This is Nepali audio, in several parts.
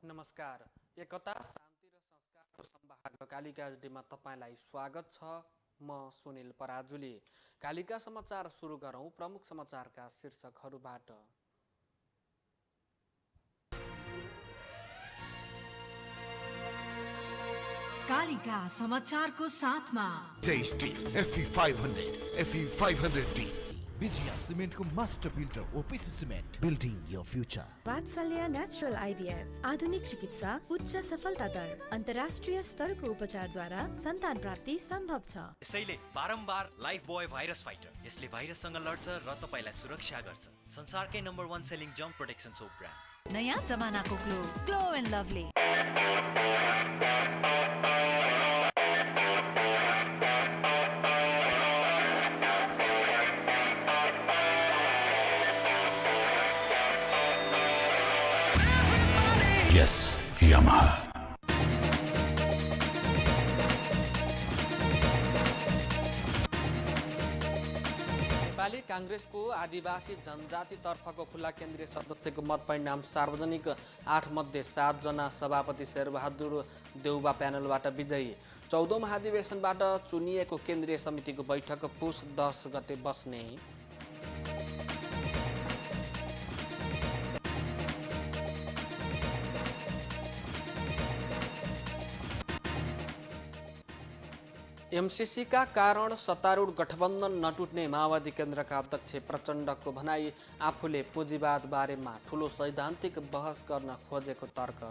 नमस्कार। एकता शान्ति र संस्कारको सम्वाहक कालिका एचडीमा तपाईँलाई स्वागत छ। म सुनिल पराजुली। कालिका समाचार सुरु गरौँ प्रमुख समाचारका शीर्षकहरूबाट। कालिका समाचारको साथमा steel FE 500 FE 500D Vijaya सिमेन्टको master builder OPC cement building your future. Vatsalya natural IVF आधुनिक चिकित्सा उच्च सफलता दर अन्तर्राष्ट्रिय स्तरको उपचारद्वारा सन्तान प्राप्ति सम्भव छ। यसैले बारम्बार लाइफ बोय भाइरस फाइटर यसले भाइरससँग लड्छ र तपाईलाई सुरक्षा गर्छ। संसारकै number 1 selling germ protection soap brand. नयाँ जमानाको glow and lovely. Yes, Yamaha. Nepali काङ्ग्रेसको आदिवासी जनजातितर्फको खुला केन्द्रीय सदस्यको मत परिणाम सार्वजनिक। 8 मध्ये 7 जना सभापति शेरबहादुर देउबा प्यानलबाट विजयी। 14औं महाधिवेशनबाट चुनिएको केन्द्रीय समितिको बैठक पुस 10 गते बस्ने। एमसीसीका कारण सत्तारूढ गठबन्धन नटुट्ने माओवादी केन्द्रका अध्यक्ष प्रचण्डको भनाई। आफूले पुँजीवाद बारेमा ठूलो सैद्धान्तिक बहस गर्न खोजेको तर्क।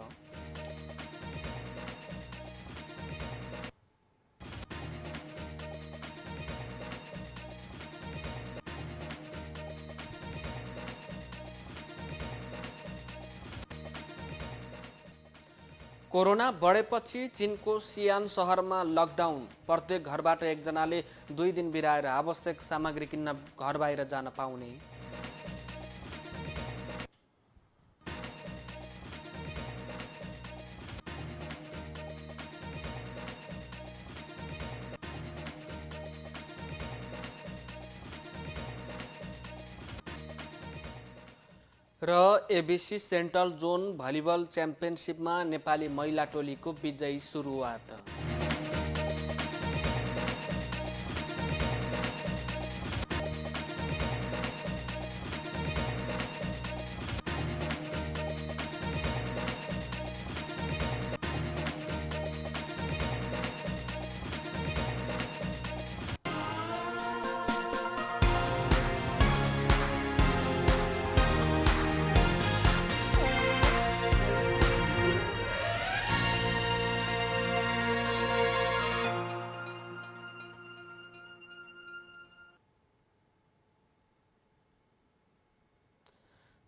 कोरोना बढेपछि चीनको सियान सहरमा लकडाउन। प्रत्येक घरबाट एकजनाले 2 दिन बिराएर आवश्यक सामग्री किन्न घर बाहिर जान पाउने। र एबिसी सेन्ट्रल जोन भलिबल च्याम्पियनसिपमा नेपाली महिला टोलीको विजयी सुरुवात।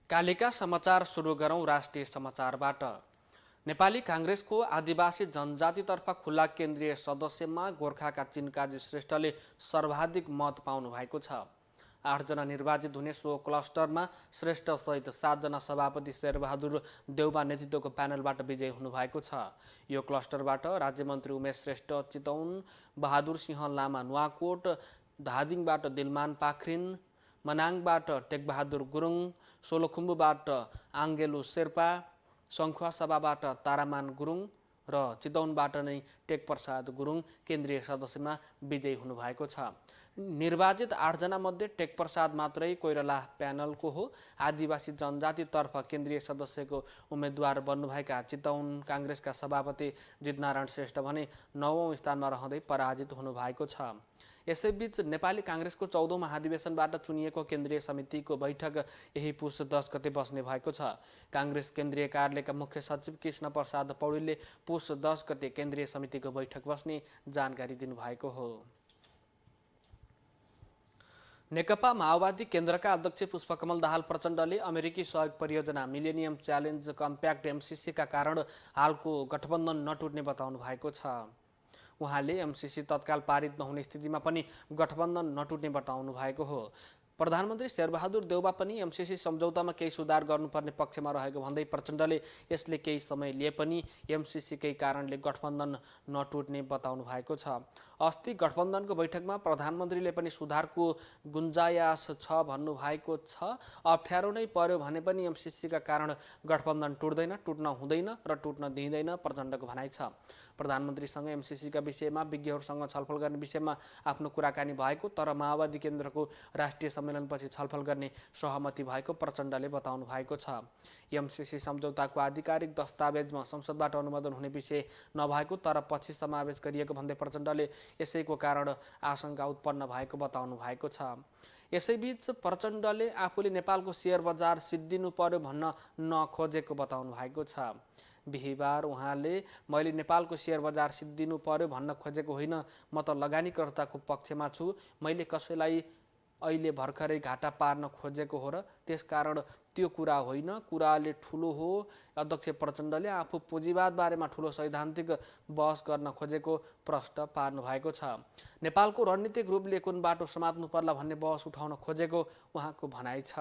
कालिका समाचार सुरु गरौँ राष्ट्रिय समाचारबाट। नेपाली काङ्ग्रेसको आदिवासी जनजातितर्फ खुला केन्द्रीय सदस्यमा गोर्खाका चिनकाजी श्रेष्ठले सर्वाधिक मत पाउनु भएको छ। 8 जना निर्वाचित हुने सो क्लस्टरमा श्रेष्ठ सहित 7 जना सभापति शेरबहादुर देउबा नेतृत्वको प्यानलबाट विजयी हुनुभएको छ। यो क्लस्टरबाट राज्यमन्त्री उमेश श्रेष्ठ, चितौन बहादुर सिंह लामा नुवाकोट, धादिङबाट दिलमान पाखरिन, मनाङबाट टेकबहादुर गुरुङ, सोलुखुम्बुबाट आङ्गेलु शेर्पा, सङ्खुवासभाबाट तारामान गुरुङ र चितौनबाट नै टेकप्रसाद गुरुङ केन्द्रीय सदस्यमा विजयी हुनुभएको छ। निर्वाचित 8 जना मध्ये टेकप्रसाद मात्रै कोइराला प्यानलको हो। आदिवासी जनजातितर्फ केन्द्रीय सदस्यको उम्मेद्वार बन्नुभएका चितौन काङ्ग्रेसका सभापति जितनारायण श्रेष्ठ भने 9औं स्थानमा रहँदै पराजित हुनुभएको छ। यसैबीच नेपाली काङ्ग्रेसको 14औं महाधिवेशनबाट चुनिएको केन्द्रीय समितिको बैठक यही पुस 10 गते बस्ने भएको छ। काङ्ग्रेस केन्द्रीय कार्यालयका मुख्य सचिव कृष्ण प्रसाद पौडेलले पुस 10 गते केन्द्रीय समितिको बैठक बस्ने जानकारी दिनुभएको हो। नेकपा माओवादी केन्द्रका अध्यक्ष पुष्पकमल दाहाल प्रचण्डले अमेरिकी सहयोग परियोजना मिलेनियम च्यालेन्ज कम्प्याक्ट एमसीसीका कारण हालको गठबन्धन नटुट्ने बताउनु भएको छ। उहाँले एमसीसी तत्काल पारित नहुने स्थितिमा पनि गठबन्धन नटुट्ने बताउनु भएको हो। प्रधानमन्त्री शेरबहादुर देउबा पनि एमसिसी सम्झौतामा केही सुधार गर्नुपर्ने पक्षमा रहेको भन्दै प्रचण्डले यसले केही समय लिए पनि एमसिसीकै कारणले गठबन्धन नटुट्ने बताउनु भएको छ। अस्ति गठबन्धनको बैठकमा प्रधानमन्त्रीले पनि सुधारको गुन्जायास छ भन्नुभएको छ। अप्ठ्यारो नै पर्यो भने पनि एमसिसीका कारण गठबन्धन टुट्दैन, टुट्न हुँदैन र टुट्न दिइँदैन प्रचण्डको भनाइ छ। प्रधानमन्त्रीसँग एमसिसीका विषयमा विज्ञहरूसँग छलफल गर्ने विषयमा आफ्नो कुराकानी भएको, तर माओवादी केन्द्रको राष्ट्रिय सम्मेलनपछि छलफल गर्ने सहमति भएको प्रचण्डले बताउनु भएको छ। एमसिसी सम्झौताको आधिकारिक दस्तावेजमा संसदबाट अनुमोदन हुने विषय नभएको तर पछि समावेश गरिएको भन्दै प्रचण्डले यसैको कारण आशंका उत्पन्न भएको बताउनु भएको छ। यसैबीच प्रचण्डले आफूले नेपालको सेयर बजार सिद्धिनु पर्यो भन्न नखोजेको बताउनु भएको छ। बिहिबार उहाँले मैले नेपालको सेयर बजार सिद्धिनु पर्यो भन्न खोजेको होइन, म त लगानीकर्ताको पक्षमा छु, मैले कसैलाई अहिले भर्खरै घाटा पार्न खोजेको हो र त्यसकारण त्यो कुरा होइन, कुराले ठुलो हो। अध्यक्ष प्रचण्डले आफू पुँजीवाद बारेमा ठुलो सैद्धान्तिक बहस गर्न खोजेको प्रश्न पार्नु भएको छ। नेपालको रणनीतिक रूपले कुन बाटो समात्नु पर्ला भन्ने बहस उठाउन खोजेको उहाँको भनाइ छ।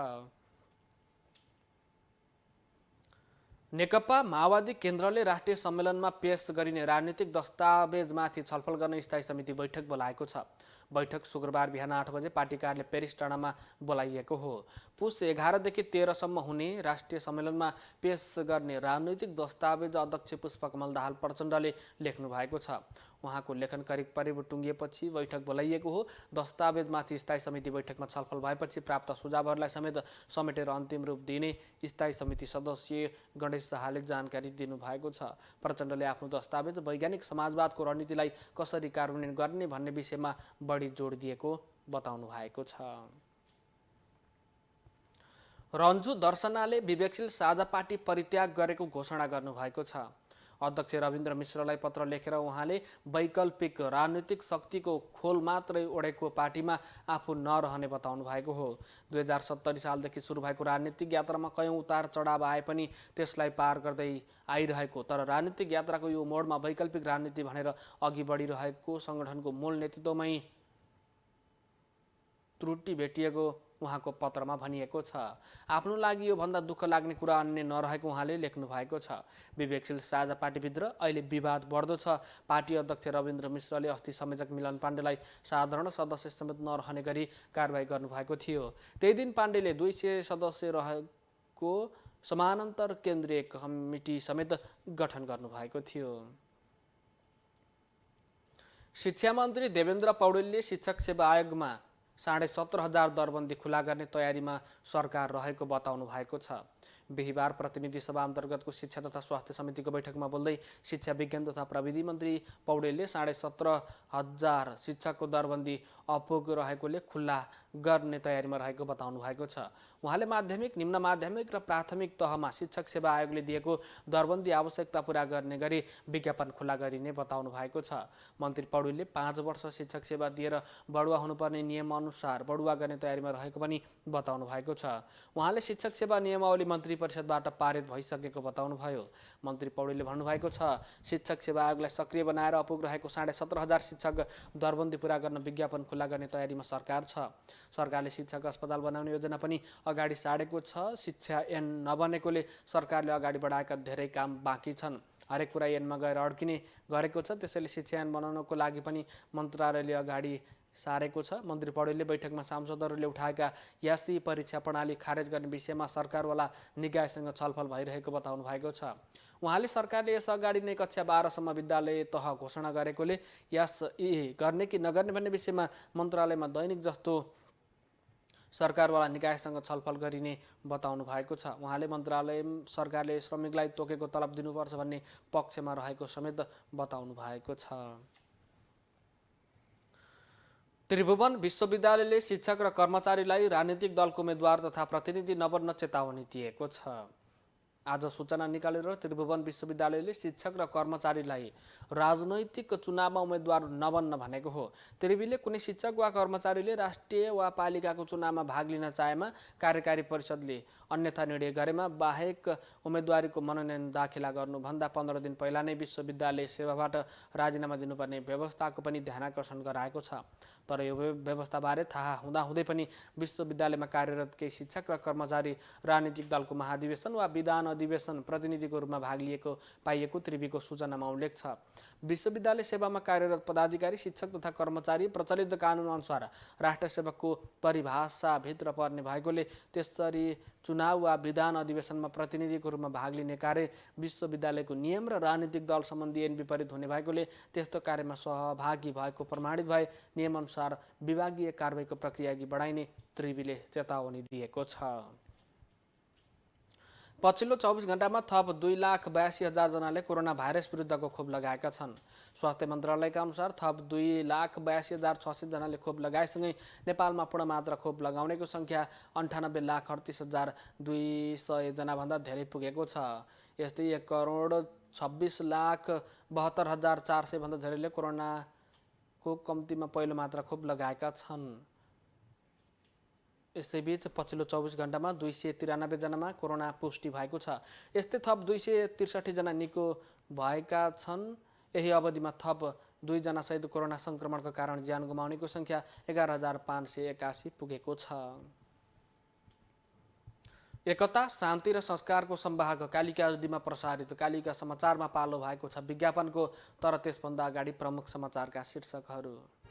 नेकपा माओवादी केन्द्रले राष्ट्रिय सम्मेलनमा पेश गरिने राजनीतिक दस्तावेजमाथि छलफल गर्न स्थायी समिति बैठक बोलाएको छ। बैठक शुक्रबार बिहान 8 बजे पार्टी कार्यालय पेरिस डाँडामा बोलाइएको हो। पुस 11 देखि 13 सम्म हुने राष्ट्रिय सम्मेलनमा पेश गर्ने राजनीतिक दस्तावेज अध्यक्ष पुष्पकमल दाहाल प्रचण्डले लेख्नु भएको छ। उहाँको लेखन करिब टुङ्गिएपछि बैठक बोलाइएको हो। दस्तावेजमाथि स्थायी समिति बैठकमा छलफल भएपछि प्राप्त सुझावहरूलाई समेत समेटेर अन्तिम रूप दिने स्थायी समिति सदस्य गणेश शाहले जानकारी दिनुभएको छ। प्रचण्डले आफ्नो दस्तावेज वैज्ञानिक समाजवादको रणनीतिलाई कसरी कार्यान्वयन गर्ने भन्ने विषयमा बढी जोड दिएको बताउनु भएको छ। रन्जु दर्शनाले विवेकशील साझा पार्टी परित्याग गरेको घोषणा गर्नुभएको छ। अध्यक्ष रविन्द्र मिश्रलाई पत्र लेखेर उहाँले वैकल्पिक राजनीतिक शक्तिको खोल मात्रै ओढेको पार्टीमा आफू नरहने बताउनु भएको हो। 2070 सालदेखि सुरु भएको राजनीतिक यात्रामा कयौं उतार चढाव आए पनि त्यसलाई पार गर्दै आइरहेको, तर राजनीतिक यात्राको यो मोडमा वैकल्पिक राजनीति भनेर अघि बढिरहेको सङ्गठनको मूल नेतृत्वमै त्रुटि भेटिएको उहाँको पत्रमा भनिएको छ। आफ्नो लागि यो भन्दा दुःख लाग्ने कुरा अन्य नरहेको उहाँले लेख्नु भएको छ। विवेकशील साझा पार्टीभित्र अहिले विवाद बढ्दो छ। पार्टी अध्यक्ष रविन्द्र मिश्रले अस्ति संयोजक मिलन पाण्डेलाई साधारण सदस्य समेत नरहने गरी कारबाही गर्नुभएको थियो। त्यही दिन पाण्डेले 200 सदस्य रहेको समानान्तर केन्द्रीय कमिटी समेत गठन गर्नुभएको थियो। शिक्षा मन्त्री देवेन्द्र पौडेलले शिक्षक सेवा आयोगमा 17,500 दरबन्दी खुला गर्ने तयारीमा सरकार रहेको बताउनु भएको छ। बिहिबार प्रतिनिधि सभा अन्तर्गतको शिक्षा तथा स्वास्थ्य समितिको बैठकमा बोल्दै शिक्षा विज्ञान तथा प्रविधि मन्त्री पौडेलले 17,500 शिक्षकको दरबन्दी अपुग रहेकोले खुल्ला गर्ने तयारीमा रहेको बताउनु भएको छ। उहाँले माध्यमिक, निम्न माध्यमिक र प्राथमिक तहमा शिक्षक सेवा आयोगले दिएको दरबन्दी आवश्यकता पूरा गर्ने गरी विज्ञापन खुला गरिने बताउनु भएको छ। मन्त्री पौडेलले 5 वर्ष शिक्षक सेवा दिएर बढुवा हुनुपर्ने नियम अनुसार बढुवा गर्ने तयारीमा रहेको पनि बताउनु भएको छ। उहाँले शिक्षक सेवा नियमावली मन्त्री परिषदबाट पारित भइसकेको बताउनुभयो। मन्त्री पौडेलले भन्नुभएको छ, शिक्षक सेवा आयोगलाई सक्रिय बनाएर अपुग रहेको 17,500 शिक्षक दरबन्दी पूरा गर्न विज्ञापन खुला गर्ने तयारीमा सरकार छ। सरकारले शिक्षक अस्पताल बनाउने योजना पनि अगाडि सारेको छ। शिक्षा ऐन नबनेकोले सरकारले अगाडि बढाएका धेरै काम बाँकी छन्। हरेक कुरा ऐनमा गएर अड्किने गरेको छ। त्यसैले शिक्षा ऐन बनाउनको लागि पनि मन्त्रालयले अगाडि सारेको छ। मन्त्री पौडेलले बैठकमा सांसदहरूले उठाएका यासी परीक्षा प्रणाली खारेज गर्ने विषयमा सरकारवाला निकायसँग छलफल भइरहेको बताउनु भएको छ। उहाँले सरकारले यस अगाडि नै कक्षा 12 सम्म विद्यालय तह घोषणा गरेकोले यस गर्ने कि नगर्ने भन्ने विषयमा मन्त्रालयमा दैनिक जस्तो सरकारवाला निकायसँग छलफल गरिने बताउनु भएको छ। उहाँले मन्त्रालय सरकारले श्रमिकलाई तोकेको तलब दिनुपर्छ भन्ने पक्षमा रहेको समेत बताउनु भएको छ। त्रिभुवन विश्वविद्यालयले शिक्षक र कर्मचारीलाई राजनीतिक दलको उम्मेद्वार तथा प्रतिनिधि नबन्न चेतावनी दिएको छ। आज सूचना निकालेर त्रिभुवन विश्वविद्यालयले शिक्षक र कर्मचारीलाई राजनैतिक चुनावमा उम्मेद्वार नबन्न भनेको हो। त्रिविले कुनै शिक्षक वा कर्मचारीले राष्ट्रिय वा पालिकाको चुनावमा भाग लिन चाहेमा कार्यकारी परिषदले अन्यथा निर्णय गरेमा बाहेक उम्मेदवारीको मनोनयन दाखिला गर्नुभन्दा 15 दिन पहिला नै विश्वविद्यालय सेवाबाट राजीनामा दिनुपर्ने व्यवस्थाको पनि ध्यानाकर्षण गराएको छ। तर यो व्यवस्थाबारे थाहा हुँदाहुँदै पनि विश्वविद्यालयमा कार्यरत केही शिक्षक र कर्मचारी राजनीतिक दलको महाधिवेशन वा विधान अधिवेशन प्रतिनिधिको रूपमा भाग लिएको पाइएको त्रिवीको सूचनामा उल्लेख छ। विश्वविद्यालय सेवामा कार्यरत पदाधिकारी शिक्षक तथा कर्मचारी प्रचलित कानुन अनुसार राष्ट्र सेवकको परिभाषाभित्र पर्ने भएकोले त्यसरी चुनाव वा विधान अधिवेशनमा प्रतिनिधिको रूपमा भाग लिने कार्य विश्वविद्यालयको नियम र राजनीतिक दल सम्बन्धी ऐन विपरीत हुने भएकोले त्यस्तो कार्यमा सहभागी भएको प्रमाणित भए नियमअनुसार विभागीय कारबाहीको प्रक्रिया अघि बढाइने त्रिवीले चेतावनी दिएको छ। पछिल्लो 24 घण्टामा थप 2,82,000 जनाले कोरोना भाइरस विरुद्धको खोप लगाएका छन्। स्वास्थ्य मन्त्रालयका अनुसार थप 2,82,600 जनाले खोप लगाएसँगै नेपालमा पूर्ण मात्रा खोप लगाउनेको सङ्ख्या 98,38,200 जनाभन्दा धेरै पुगेको छ। यस्तै 1,26,72,400 भन्दा धेरैले कोरोनाको कम्तीमा पहिलो मात्रा खोप लगाएका छन्। यसैबीच पछिल्लो 24 घण्टामा 293 जनामा कोरोना पुष्टि भएको छ। यस्तै थप 263 जना निको भएका छन्। यही अवधिमा थप 2 जनासहित कोरोना सङ्क्रमणको कारण ज्यान गुमाउनेको सङ्ख्या 11,581 पुगेको छ। एकता, शान्ति र संस्कारको संवाहक कालिका एचडीमा प्रसारित कालिका समाचारमा पालो भएको छ विज्ञापनको। तर त्यसभन्दा अगाडि प्रमुख समाचारका शीर्षकहरू।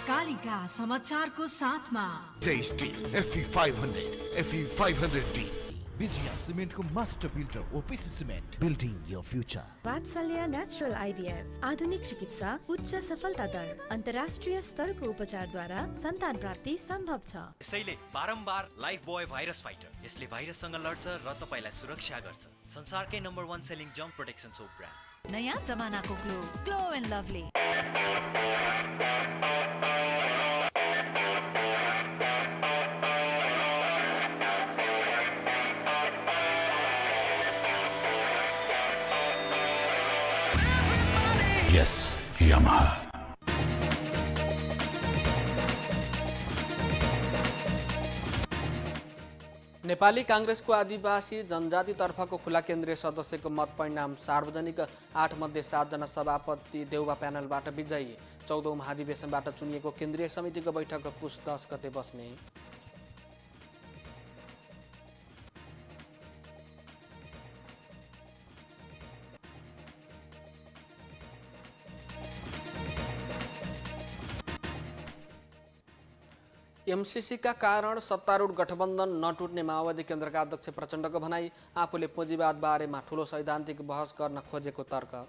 कालिका समाचारको साथमा Tasty FE500, FE500D, विजया सिमेन्टको master builder OPC cement, building your future. Vatsalya natural IVF आधुनिक चिकित्सा, उच्च सफलता दर, अन्तर्राष्ट्रिय स्तरको उपचारद्वारा सन्तान प्राप्ति सम्भव छ। यसैले बारम्बार लाइफ बोय भाइरस फाइटर, यसले भाइरससँग लड्छ र तपाईलाई सुरक्षा गर्छ। संसारकै number 1 selling jump protection soap brand. नयाँ जमानाको glow and lovely. Yes, Yamaha. Nepali काङ्ग्रेसको आदिवासी जनजातितर्फको खुला केन्द्रीय सदस्यको मत परिणाम सार्वजनिक। 8 मध्ये 7 जना सभापति देउबा प्यानलबाट विजयी। 14औं महाधिवेशनबाट चुनिएको केन्द्रीय समितिको बैठक पुस 10 गते बस्ने। एमसीसीका कारण सत्तारूढ गठबन्धन नटुट्ने माओवादी केन्द्रका अध्यक्ष प्रचण्डको भनाई। आफूले पुँजीवाद बारेमा ठूलो सैद्धान्तिक बहस गर्न खोजेको तर्क।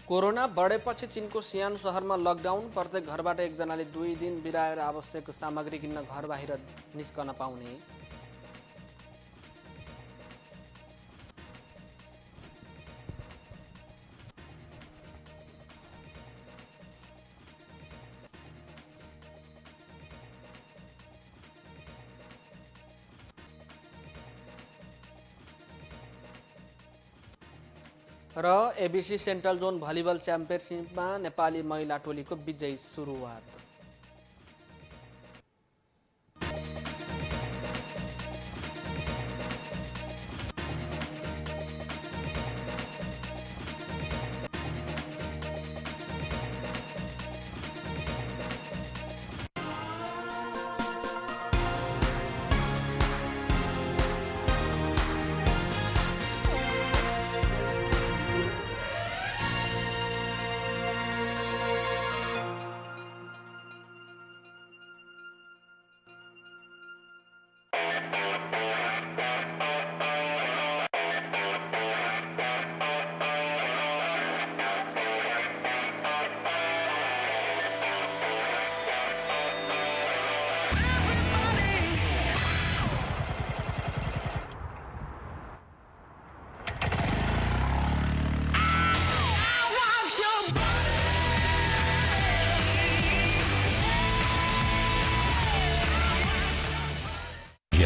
कोरोना बढेपछि चीनको सियान सहरमा लकडाउन। प्रत्येक घरबाट एकजनाले 2 दिन बिराएर आवश्यक सामग्री किन्न घर बाहिर निस्कन पाउने। र एबिसी सेन्ट्रल जोन भलिबल च्याम्पियनसिपमा नेपाली महिला टोलीको विजयी सुरुवात।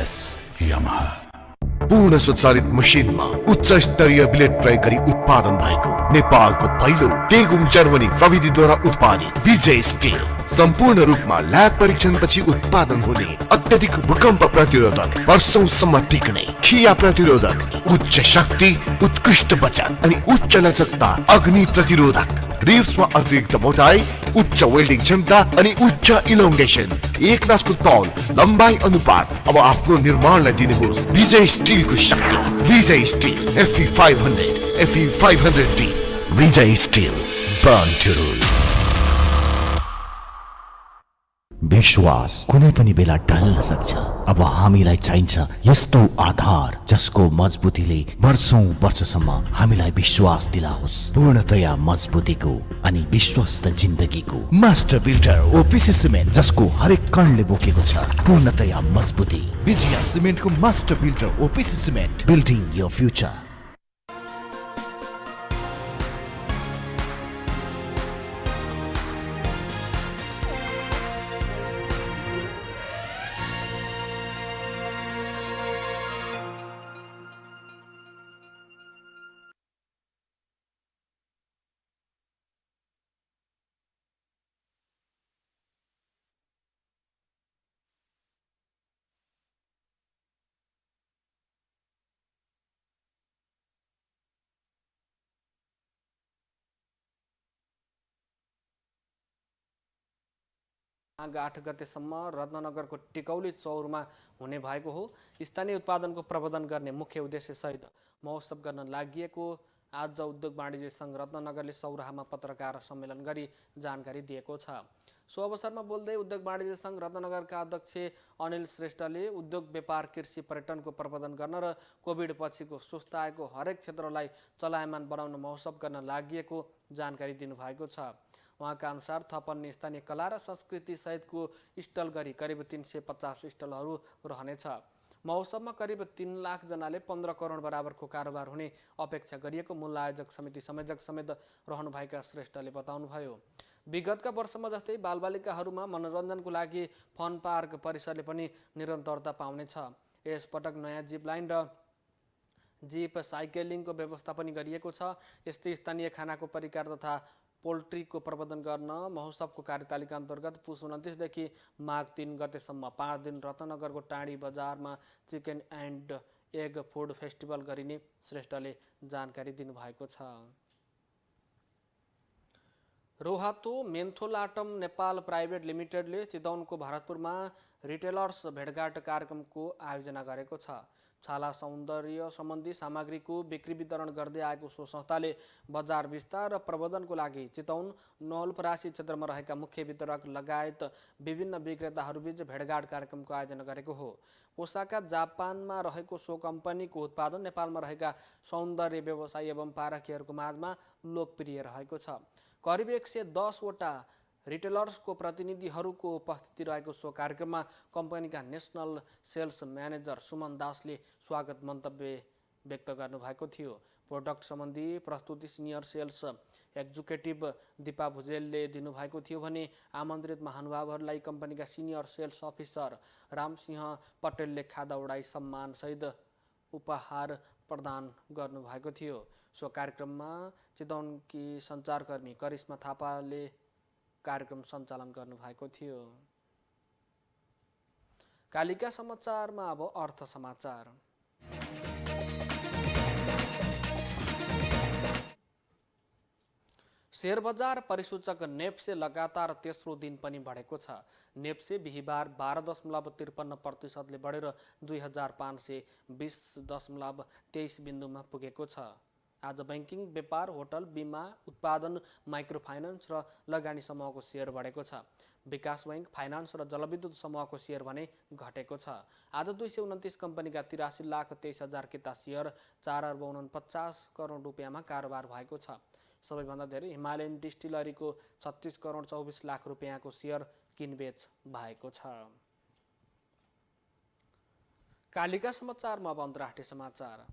TVS Yamaha. पूर्ण स्वचालित मसिनमा उच्च स्तरीय ब्लेड प्रयोग गरी उत्पादन भएको नेपालको पहिलो टेगुङ जर्मनी प्रविधिद्वारा उत्पादित विजय स्टिल सम्पूर्ण रूपमा ल्याब परीक्षणपछि उत्पादन हुने अत्यधिक भूकम्प प्रतिरोधक, वर्षौंसम्म टिक्ने, खिया प्रतिरोधक, उच्च शक्ति, उत्कृष्ट बचत अनि उच्च लचकता, अग्नि प्रतिरोधक, रिब्समा अतिरिक्त मोटाई, उच्च वेल्डिङ क्षमता अनि उच्च इलोङ्गेसन, एक नासको तौल, लम्बाई अनुपात। अब आफ्नो निर्माणलाई दिनुहोस् विजय स्टिलको शक्ति। Vijay steel FE 500, FE 500D, Vijay steel, born to rule. विश्वास कुनै पनि बेला ढल्न सक्छ। अब हामीलाई चाहिन्छ यस्तो आधार जसको मजबुतीले वर्षौं वर्षसम्म हामीलाई विश्वास दिलाओस्। पूर्णतया मजबुतीको अनि विश्वस्त जिन्दगीको मास्टर बिल्डर OPC सिमेन्ट जसको हरेक कणले बोकेको छ पूर्णतया मजबुती। विजय सिमेन्टको master builder OPC cement, building your future. माघ 8 गतेसम्म रत्नगरको टिकौली चौरमा हुने भएको हो। स्थानीय उत्पादनको प्रवर्धन गर्ने मुख्य उद्देश्यसहित महोत्सव गर्न लागि आज उद्योग वाणिज्य सङ्घ रत्नगरले सौराहामा पत्रकार सम्मेलन गरी जानकारी दिएको छ। सो अवसरमा बोल्दै उद्योग वाणिज्य सङ्घ रत्नगरका अध्यक्ष अनिल श्रेष्ठले उद्योग, व्यापार, कृषि, पर्यटनको प्रवर्धन गर्न र कोभिड पछिको सुस्त आएको हरेक क्षेत्रलाई चलायमान बनाउन महोत्सव गर्न लागि जानकारी दिनुभएको छ। उहाँका अनुसार थप अन्य स्थानीय कला र संस्कृति सहितको स्टल गरी करिब 350 स्टलहरू रहनेछ। महोत्सवमा करिब 3 लाख जनाले 15 करोड बराबरको कारोबार हुने अपेक्षा गरिएको मूल आयोजक समिति संयोजक समेत रहनुभएका श्रेष्ठले बताउनुभयो। विगतका वर्षमा जस्तै बालबालिकाहरूमा मनोरञ्जनको लागि फन पार्क परिसरले पनि निरन्तरता पाउनेछ। यसपटक नयाँ जिप लाइन र जिप साइक्लिङको व्यवस्था पनि गरिएको छ। यस्तै स्थानीय खानाको परिकार तथा पोल्ट्रीको प्रवर्धन गर्न महोत्सवको कार्यतालिका अन्तर्गत पुस 29 देखि माघ 3 गतेसम्म 5 दिन रत्नगरको टाढी बजारमा chicken and egg food festival गरिने श्रेष्ठले जानकारी दिनुभएको छ। रोहातो मेन्थोलाटम नेपाल प्राइभेट लिमिटेडले चितवनको भरतपुरमा रिटेलर्स भेटघाट कार्यक्रमको आयोजना गरेको छ। छाला सौन्दर्य सम्बन्धी सामग्रीको बिक्री वितरण गर्दै आएको सो संस्थाले बजार विस्तार र प्रवर्धनको लागि चितवन, नवलपरासी क्षेत्रमा रहेका मुख्य वितरक लगायत विभिन्न विक्रेताहरूबीच भेटघाट कार्यक्रमको आयोजना गरेको हो। ओसाका जापानमा रहेको सो कम्पनीको उत्पादन नेपालमा रहेका सौन्दर्य व्यवसायी एवं पारखीहरूको माझमा लोकप्रिय रहेको छ। करिब 110 वटा रिटेलर्सको प्रतिनिधिहरूको उपस्थिति रहेको सो कार्यक्रममा कम्पनीका नेसनल सेल्स म्यानेजर सुमन दासले स्वागत मन्तव्य व्यक्त गर्नुभएको थियो। प्रोडक्ट सम्बन्धी प्रस्तुति सिनियर सेल्स एक्जिक्युटिभ दिपा भुजेलले दिनुभएको थियो भने आमन्त्रित महानुभावहरूलाई कम्पनीका सिनियर सेल्स अफिसर रामसिंह पटेलले खादा उडाई सम्मानसहित उपहार प्रदान गर्नुभएको थियो। सो कार्यक्रममा चितवनकी सञ्चारकर्मी करिश्मा थापाले कार्यक्रम सञ्चालन गर्नुभएको थियो। कालिका समाचारमा अब अर्थ समाचार। शेयर बजार परिसूचक नेप्से लगातार तेस्रो दिन पनि बढेको छ। नेप्से बिहिबार 12.53% बढेर 2520.23 बिन्दुमा पुगेको छ। आज बैंकिङ, व्यापार, होटल, बीमा, उत्पादन, माइक्रो फाइनान्स र लगानी समूहको शेयर बढेको छ। विकास बैंक, फाइनान्स र जलविद्युत समूहको शेयर भने घटेको छ। आज 229 कम्पनीका 83,23,000 किता शेयर 4,49 रुपियाँमा कारोबार भएको छ। सबैभन्दा धेरै हिमालयन डिस्टिलरीको 36,24 रुपियाँको शेयर किनबेच भएको छ। कालिका समाचारमा अब अन्तर्राष्ट्रिय समाचार।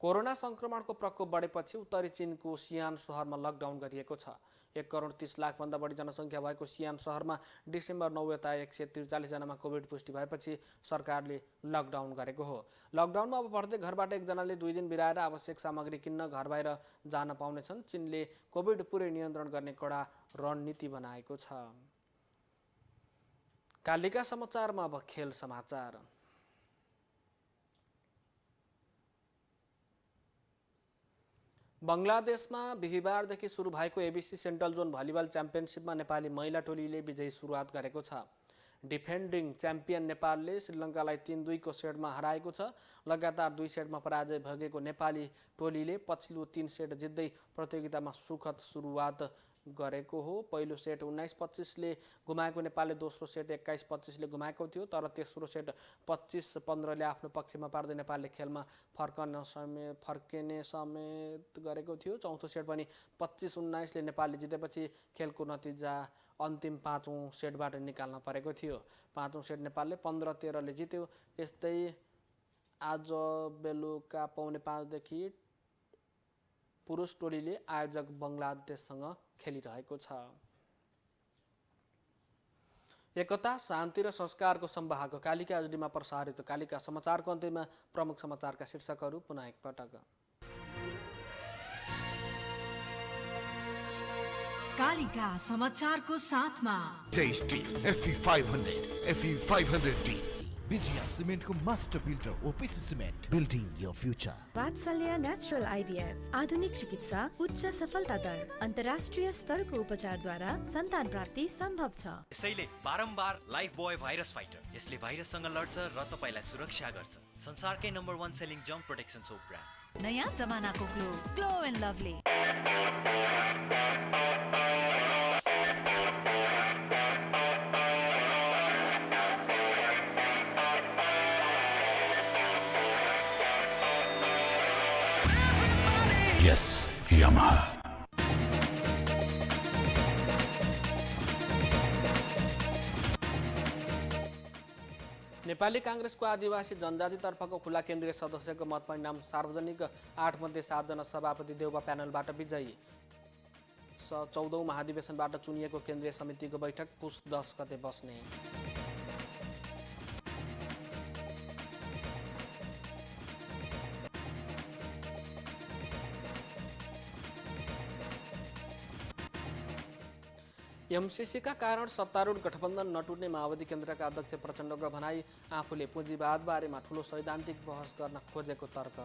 कोरोना संक्रमणको प्रकोप बढेपछि उत्तरी चीनको सियान सहरमा लकडाउन गरिएको छ। 1,30,00,000 भन्दा बढी जनसङ्ख्या भएको सियान सहरमा डिसेम्बर 9 यता 143 जनामा कोभिड पुष्टि भएपछि सरकारले लकडाउन गरेको हो। लकडाउनमा अब प्रत्येक घरबाट एकजनाले 2 दिन बिराएर आवश्यक सामग्री किन्न घर बाहिर जान पाउनेछन्। चीनले कोभिड पुरै नियन्त्रण गर्ने कडा रणनीति बनाएको छ। कालिका समाचारमा अब खेल समाचार। बङ्गलादेशमा बिहिबारदेखि सुरु भएको एबिसी सेन्ट्रल जोन भलिबल च्याम्पियनसिपमा नेपाली महिला टोलीले विजयी सुरुवात गरेको छ। डिफेन्डिङ च्याम्पियन नेपालले श्रीलङ्कालाई 3-2 को सेटमा हराएको छ। लगातार 2 सेटमा पराजय भोगेको नेपाली टोलीले पछिल्लो 3 सेट जित्दै प्रतियोगितामा सुखद सुरुवात गरेको हो। पहिलो सेट 19-25 ले गुमाएको नेपालले दोस्रो सेट 21-25 ले गुमाएको थियो, तर तेस्रो सेट 25-15 ले आफ्नो पक्षमा पार्दै नेपालले खेलमा फर्किने समेत गरेको थियो। चौथो सेट पनि 25-19 ले नेपालले जितेपछि खेलको नतिजा अन्तिम 5औं सेटबाट निकाल्न परेको थियो। 5औं सेट नेपालले 15-13 ले जित्यो। यस्तै आज बेलुका 4:45 देखि पुरुष टोलीले आयोजक बङ्गलादेशसँग खेलिरहेको छ। एकता, शान्ति र संस्कारको संवाहक कालिका एचडीमा प्रसारित कालिका समाचारको अन्त्यमा प्रमुख समाचारका शीर्षकहरू पुनः एकपटक। कालिका समाचारको साथमा Vijay steel FE 500 FE 500D Vijaya सिमेन्टको master builder OPC cement building your future. Vatsalya natural IVF आधुनिक चिकित्सा उच्च सफलता दर अन्तर्राष्ट्रिय स्तरको उपचारद्वारा सन्तान प्राप्ति सम्भव छ। यसैले बारम्बार लाइफ बोय भाइरस फाइटर, यसले भाइरससँग लड्छ र तपाईलाई सुरक्षा गर्छ। संसारकै number 1 selling jump protection soap brand. नयाँ जमानाको glow and lovely. Yes, Yamaha. Nepali काङ्ग्रेसको आदिवासी जनजातितर्फको खुला केन्द्रीय सदस्यको मत परिणाम सार्वजनिक। 8 मध्ये 7 जना सभापति देउबा प्यानलबाट विजयी। 14औं महाधिवेशनबाट चुनिएको केन्द्रीय समितिको बैठक पुस 10 गते बस्ने। एमसीसीका कारण सत्तारूढ गठबन्धन नटुट्ने माओवादी केन्द्रका अध्यक्ष प्रचण्डको भनाई। आफूले पुँजीवाद बारेमा ठूलो सैद्धान्तिक बहस गर्न खोजेको तर्क।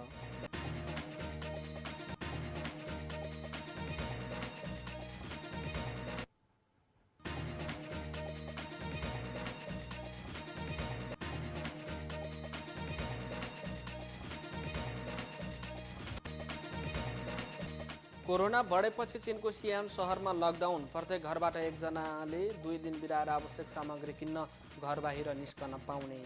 कोरोना बढेपछि चीनको सियान सहरमा लकडाउन। प्रत्येक घरबाट एकजनाले 2 दिन बिराएर आवश्यक सामग्री किन्न घर बाहिर निस्कन पाउने।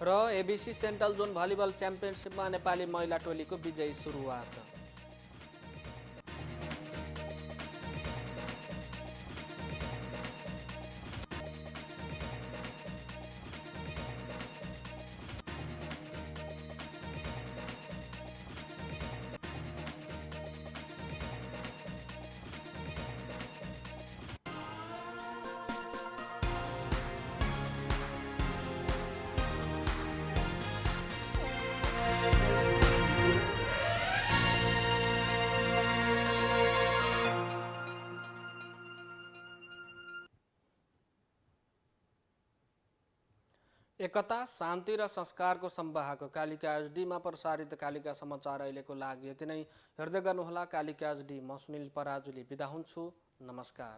र एबिसी सेन्ट्रल जोन भलिबल च्याम्पियनसिपमा नेपाली महिला टोलीको विजयी सुरुवात। एकता, शान्ति र संस्कारको संवाहक कालिका एचडीमा प्रसारित कालिका समाचार अहिलेको लागि यति नै। हेर्दै गर्नुहोला कालिका एचडी। म सुनिल पराजुली बिदा हुन्छु। नमस्कार।